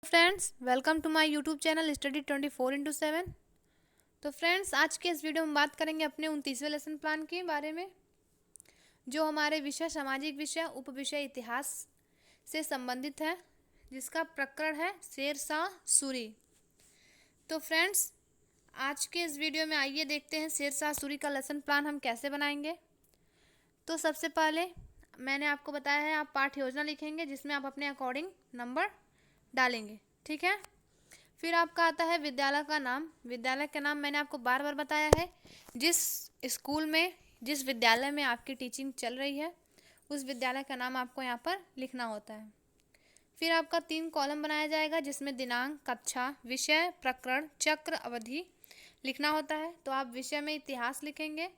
Friends, welcome to my YouTube channel study 24/7। तो friends, आज के इस वीडियो में बात करेंगे अपने 29वें लेसन प्लान के बारे में, जो हमारे विषय सामाजिक विषय उप विषय इतिहास से संबंधित है, जिसका प्रकरण है शेरशाह सूरी। तो फ्रेंड्स, आज के इस वीडियो में आइए देखते हैं शेरशाह सूरी का लेसन प्लान हम कैसे बनाएंगे। तो सबसे पहले मैंने आपको बताया है, आप पाठ योजना लिखेंगे जिसमें आप अपने अकॉर्डिंग नंबर डालेंगे, ठीक है। फिर आपका आता है विद्यालय का नाम। विद्यालय का नाम मैंने आपको बार बार बताया है, जिस स्कूल में जिस विद्यालय में आपकी टीचिंग चल रही है उस विद्यालय का नाम आपको यहाँ पर लिखना होता है। फिर आपका 3 कॉलम बनाया जाएगा जिसमें दिनांक, कक्षा, विषय, प्रकरण, चक्र, अवधि लिखना होता है। तो आप विषय में इतिहास लिखेंगे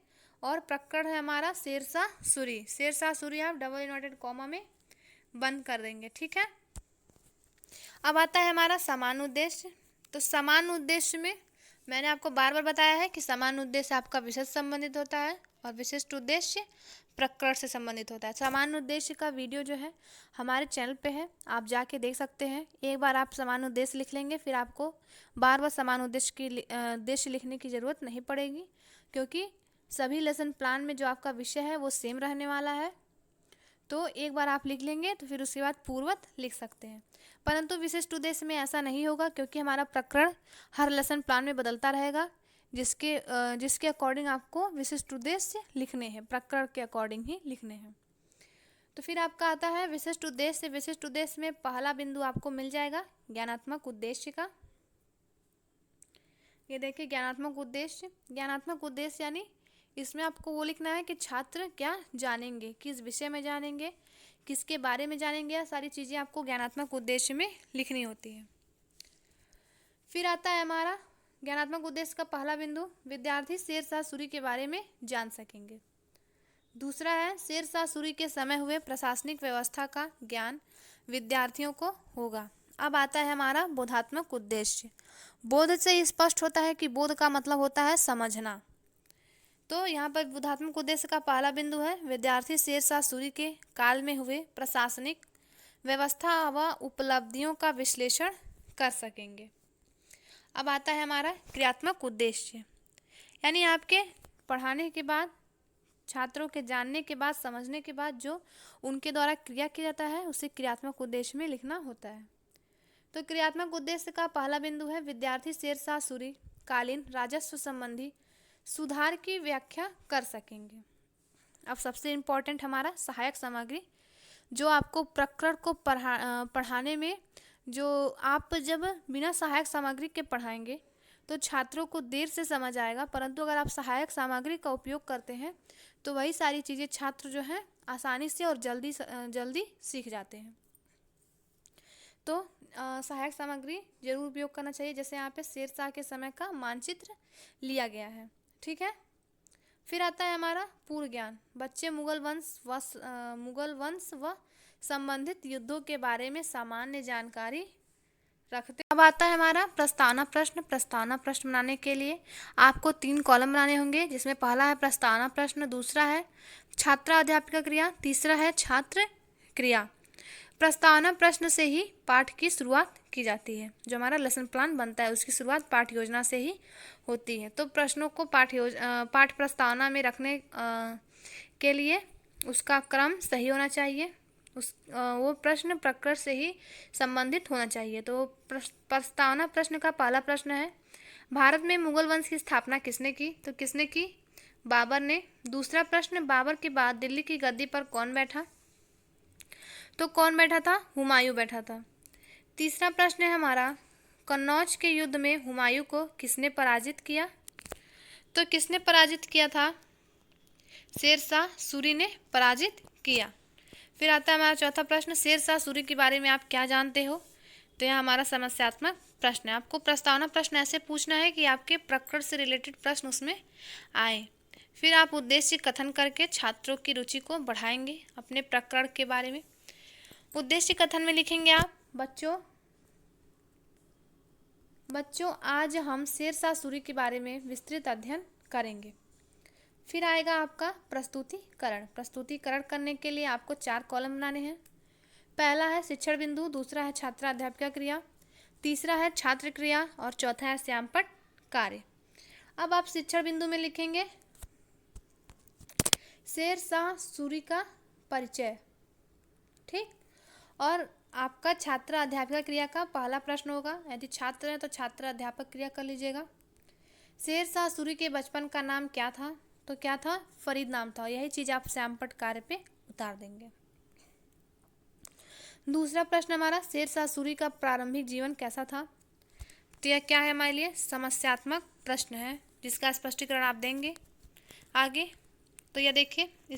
और प्रकरण है हमारा शेरशाह सूरी। शेरशाह सूरी आप डबल इन्वर्टेड कॉमा में बंद कर देंगे, ठीक है। अब आता है हमारा समान उद्देश्य। तो समान उद्देश्य में मैंने आपको बार बार बताया है कि समान उद्देश्य आपका विषय से संबंधित होता है और विशिष्ट उद्देश्य प्रकरण से संबंधित होता है। समान उद्देश्य का वीडियो जो है हमारे चैनल पे है, आप जाके देख सकते हैं। एक बार आप समान उद्देश्य लिख लेंगे, फिर आपको बार बार समान उद्देश्य लिखने की ज़रूरत नहीं पड़ेगी, क्योंकि सभी लेसन प्लान में जो आपका विषय है वो सेम रहने वाला है। तो एक बार आप लिख लेंगे तो फिर उसके बाद पूर्वत लिख सकते हैं। परंतु विशिष्ट उद्देश्य में ऐसा नहीं होगा, क्योंकि हमारा प्रकरण हर लेसन प्लान में बदलता रहेगा, जिसके अकॉर्डिंग आपको विशिष्ट उद्देश्य लिखने हैं, प्रकरण के अकॉर्डिंग ही लिखने हैं। तो फिर आपका आता है विशिष्ट उद्देश्य। विशिष्ट उद्देश्य में पहला बिंदु आपको मिल जाएगा ज्ञानात्मक उद्देश्य का। ये देखिए ज्ञानात्मक उद्देश्य। ज्ञानात्मक उद्देश्य यानी इसमें आपको वो लिखना है कि छात्र क्या जानेंगे, किस विषय में जानेंगे, किसके बारे में जानेंगे, यह सारी चीज़ें आपको ज्ञानात्मक उद्देश्य में लिखनी होती है। फिर आता है हमारा ज्ञानात्मक उद्देश्य का पहला बिंदु, विद्यार्थी शेरशाह सूरी के बारे में जान सकेंगे। दूसरा है शेरशाह सूरी के समय हुए प्रशासनिक व्यवस्था का ज्ञान विद्यार्थियों को होगा। अब आता है हमारा बोधात्मक उद्देश्य। बोध से स्पष्ट होता है कि बोध का मतलब होता है समझना। तो यहाँ पर बोधात्मक उद्देश्य का पहला बिंदु है विद्यार्थी शेरशाह सूरी के काल में हुए प्रशासनिक व्यवस्था व उपलब्धियों का विश्लेषण कर सकेंगे। अब आता है हमारा क्रियात्मक उद्देश्य, यानी आपके पढ़ाने के बाद, छात्रों के जानने के बाद, समझने के बाद जो उनके द्वारा क्रिया किया जाता है उसे क्रियात्मक उद्देश्य में लिखना होता है। तो क्रियात्मक उद्देश्य का पहला बिंदु है विद्यार्थी शेरशाह सूरी कालीन राजस्व संबंधी सुधार की व्याख्या कर सकेंगे। अब सबसे इम्पोर्टेंट हमारा सहायक सामग्री, जो आपको प्रकरण को पढ़ाने में, जो आप जब बिना सहायक सामग्री के पढ़ाएंगे तो छात्रों को देर से समझ आएगा, परंतु अगर आप सहायक सामग्री का उपयोग करते हैं तो वही सारी चीज़ें छात्र जो हैं आसानी से और जल्दी सीख जाते हैं। तो सहायक सामग्री जरूर उपयोग करना चाहिए। जैसे यहाँ पे शेरशाह के समय का मानचित्र लिया गया है, ठीक है। फिर आता है हमारा पूर्व ज्ञान। बच्चे मुगल वंश व संबंधित युद्धों के बारे में सामान्य जानकारी रखते। अब आता है हमारा प्रस्तावना प्रश्न। प्रस्तावना प्रश्न बनाने के लिए आपको 3 कॉलम बनाने होंगे, जिसमें पहला है प्रस्तावना प्रश्न, दूसरा है छात्र अध्यापिका क्रिया, तीसरा है छात्र क्रिया। प्रस्तावना प्रश्न से ही पाठ की शुरुआत की जाती है। जो हमारा लेसन प्लान बनता है उसकी शुरुआत पाठ योजना से ही होती है। तो प्रश्नों को पाठ प्रस्तावना में रखने के लिए उसका क्रम सही होना चाहिए, वो प्रश्न प्रकरण से ही संबंधित होना चाहिए। तो प्रस्तावना प्रश्न का पहला प्रश्न है, भारत में मुगल वंश की स्थापना किसने की? तो किसने की? बाबर ने। दूसरा प्रश्न, बाबर के बाद दिल्ली की गद्दी पर कौन बैठा? तो कौन बैठा था? हुमायूं बैठा था। तीसरा प्रश्न है हमारा, कन्नौज के युद्ध में हुमायूं को किसने पराजित किया? तो किसने पराजित किया था? शेरशाह सूरी ने पराजित किया। फिर आता है हमारा चौथा प्रश्न, शेरशाह सूरी के बारे में आप क्या जानते हो? तो यह हमारा समस्यात्मक प्रश्न है। आपको प्रस्तावना प्रश्न ऐसे पूछना है कि आपके प्रकरण से रिलेटेड प्रश्न उसमें आए। फिर आप उद्देश्य कथन करके छात्रों की रुचि को बढ़ाएंगे अपने प्रकरण के बारे में। उद्देश्य कथन में लिखेंगे आप, बच्चों आज हम शेरशाह सूरी के बारे में विस्तृत अध्ययन करेंगे। फिर आएगा आपका प्रस्तुतिकरण। प्रस्तुतिकरण करने के लिए आपको 4 कॉलम बनाने हैं। पहला है शिक्षण बिंदु, दूसरा है छात्र अध्यापिका क्रिया, तीसरा है छात्र क्रिया और चौथा है श्यामपट्ट कार्य। अब आप शिक्षण बिंदु में लिखेंगे शेरशाह सूरी का परिचय। ठीक, और आपका छात्र अध्यापिका क्रिया का पहला प्रश्न होगा, यदि छात्र है तो छात्र अध्यापक क्रिया कर लीजिएगा। शेरशाह सूरी के बचपन का नाम क्या था? तो क्या था? फरीद नाम था। यही चीज़ आप श्यामपट्ट कार्य पे उतार देंगे। दूसरा प्रश्न हमारा, शेरशाह सूरी का प्रारंभिक जीवन कैसा था? तो यह क्या है हमारे लिए? समस्यात्मक प्रश्न है, जिसका स्पष्टीकरण आप देंगे आगे। तो यह देखिए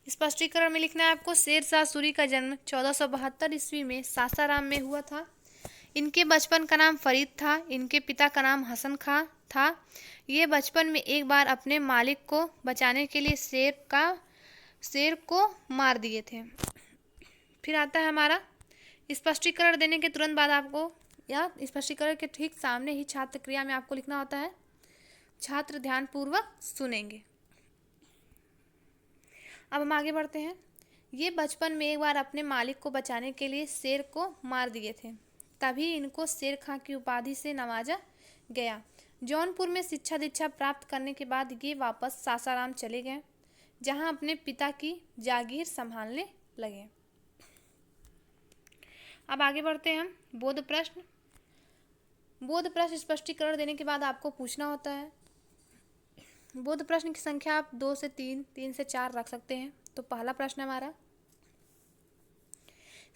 स्पष्टीकरण में लिखना है आपको, शेरशाह सूरी का जन्म 1472 ईस्वी में सासाराम में हुआ था। इनके बचपन का नाम फरीद था। इनके पिता का नाम हसन खां था। ये बचपन में एक बार अपने मालिक को बचाने के लिए शेर को मार दिए थे। फिर आता है हमारा स्पष्टीकरण देने के तुरंत बाद आपको, या स्पष्टीकरण के ठीक सामने ही छात्र क्रिया में आपको लिखना होता है, छात्र ध्यानपूर्वक सुनेंगे। अब हम आगे बढ़ते हैं। ये बचपन में एक बार अपने मालिक को बचाने के लिए शेर को मार दिए थे, तभी इनको शेर खां की उपाधि से नवाजा गया। जौनपुर में शिक्षा दीक्षा प्राप्त करने के बाद ये वापस सासाराम चले गए, जहां अपने पिता की जागीर संभालने लगे। अब आगे बढ़ते हैं हम बोध प्रश्न स्पष्टीकरण देने के बाद आपको पूछना होता है। बोध प्रश्न की संख्या आप 2 से 3, 3 से 4 रख सकते हैं। तो पहला प्रश्न हमारा,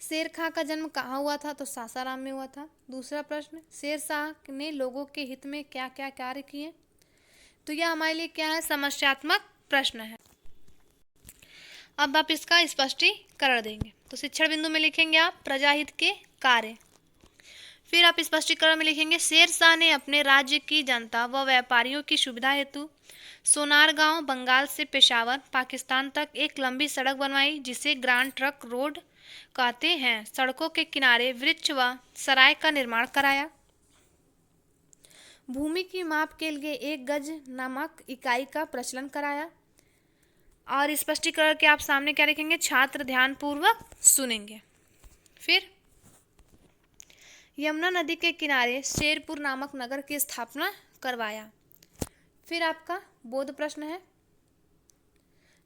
शेर खां का जन्म कहाँ हुआ था? तो सासाराम में हुआ था। दूसरा प्रश्न, शेरशाह ने लोगों के हित में क्या क्या कार्य किए? तो यह हमारे लिए क्या है? समस्यात्मक प्रश्न है। अब आप इसका स्पष्टीकरण देंगे। तो शिक्षण बिंदु में लिखेंगे आप प्रजाहित के कार्य। फिर आप स्पष्टीकरण में लिखेंगे शेरशाह ने अपने राज्य की जनता व व्यापारियों की सुविधा हेतु सोनारगांव बंगाल से पेशावर पाकिस्तान तक एक लंबी सड़क बनवाई, जिसे ग्रांड ट्रक रोड कहते हैं। सड़कों के किनारे वृक्ष व सराय का निर्माण कराया। भूमि की माप के लिए 1 गज नामक इकाई का प्रचलन कराया। और स्पष्टीकरण के आप सामने क्या लिखेंगे? छात्र ध्यानपूर्वक सुनेंगे। फिर यमुना नदी के किनारे शेरपुर नामक नगर की स्थापना करवाया। फिर आपका बोध प्रश्न है,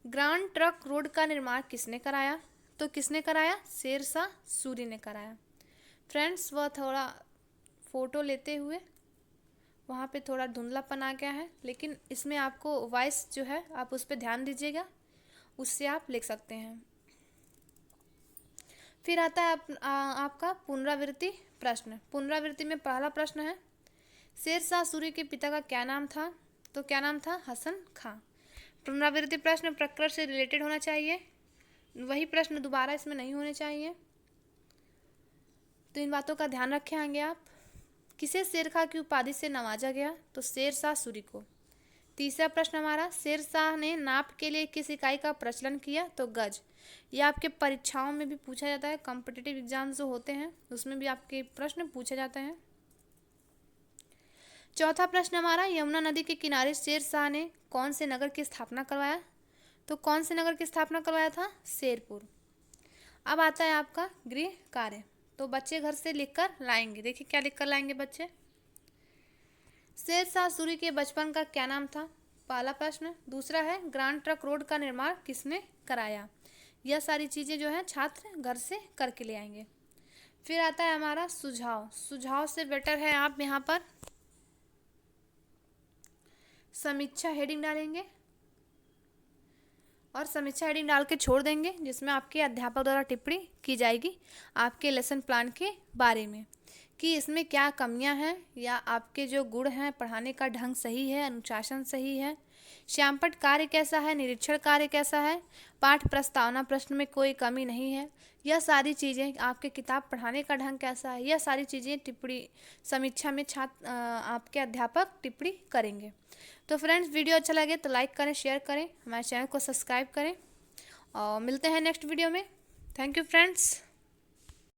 ग्रांड ट्रक रोड का निर्माण किसने कराया? तो किसने कराया? शेरशाह सूरी ने कराया। फ्रेंड्स, वह थोड़ा फोटो लेते हुए वहाँ पे थोड़ा धुंधलापन आ गया है, लेकिन इसमें आपको वॉइस जो है आप उस पर ध्यान दीजिएगा, उससे आप लिख सकते हैं। फिर आता है आपका पुनरावृत्ति प्रश्न। पुनरावृत्ति में पहला प्रश्न है, शेरशाह सूरी के पिता का क्या नाम था? तो क्या नाम था? हसन खां। पुनरावृत्ति प्रश्न प्रकृति से रिलेटेड होना चाहिए, वही प्रश्न दोबारा इसमें नहीं होने चाहिए। तो इन बातों का ध्यान रखें आगे आप। किसे शेर खां की उपाधि से नवाजा गया? तो शेरशाह सूरी को। तीसरा प्रश्न हमारा, शेरशाह ने नाप के लिए किस इकाई का प्रचलन किया? तो गज। यह आपके परीक्षाओं में भी पूछा जाता है, कॉम्पिटिटिव एग्जाम्स जो होते हैं उसमें भी आपके प्रश्न पूछे जाते हैं। चौथा प्रश्न हमारा, यमुना नदी के किनारे शेरशाह ने कौन से नगर की स्थापना करवाया? तो कौन से नगर की स्थापना करवाया था? शेरपुर। अब आता है आपका गृह कार्य। तो बच्चे घर से लिखकर लाएंगे। देखिए क्या लिखकर लाएंगे बच्चे। शेरशाह सूरी के बचपन का क्या नाम था? पहला प्रश्न। दूसरा है, ग्रांड ट्रक रोड का निर्माण किसने कराया? यह सारी चीज़ें जो है छात्र घर से करके ले आएंगे। फिर आता है हमारा सुझाव। सुझाव से बेटर है आप यहाँ पर समीक्षा हेडिंग डालेंगे और समीक्षा हेडिंग डाल के छोड़ देंगे, जिसमें आपके अध्यापक द्वारा टिप्पणी की जाएगी आपके लेसन प्लान के बारे में, कि इसमें क्या कमियां हैं या आपके जो गुण हैं, पढ़ाने का ढंग सही है, अनुशासन सही है, श्यामपट्ट कार्य कैसा है, निरीक्षण कार्य कैसा है, पाठ प्रस्तावना प्रश्न में कोई कमी नहीं है। यह सारी चीज़ें, आपके किताब पढ़ाने का ढंग कैसा है, यह सारी चीज़ें टिप्पणी समीक्षा में छात्र आपके अध्यापक टिप्पणी करेंगे। तो फ्रेंड्स, वीडियो अच्छा लगे तो लाइक करें, शेयर करें, हमारे चैनल को सब्सक्राइब करें और मिलते हैं नेक्स्ट वीडियो में। Thank you friends.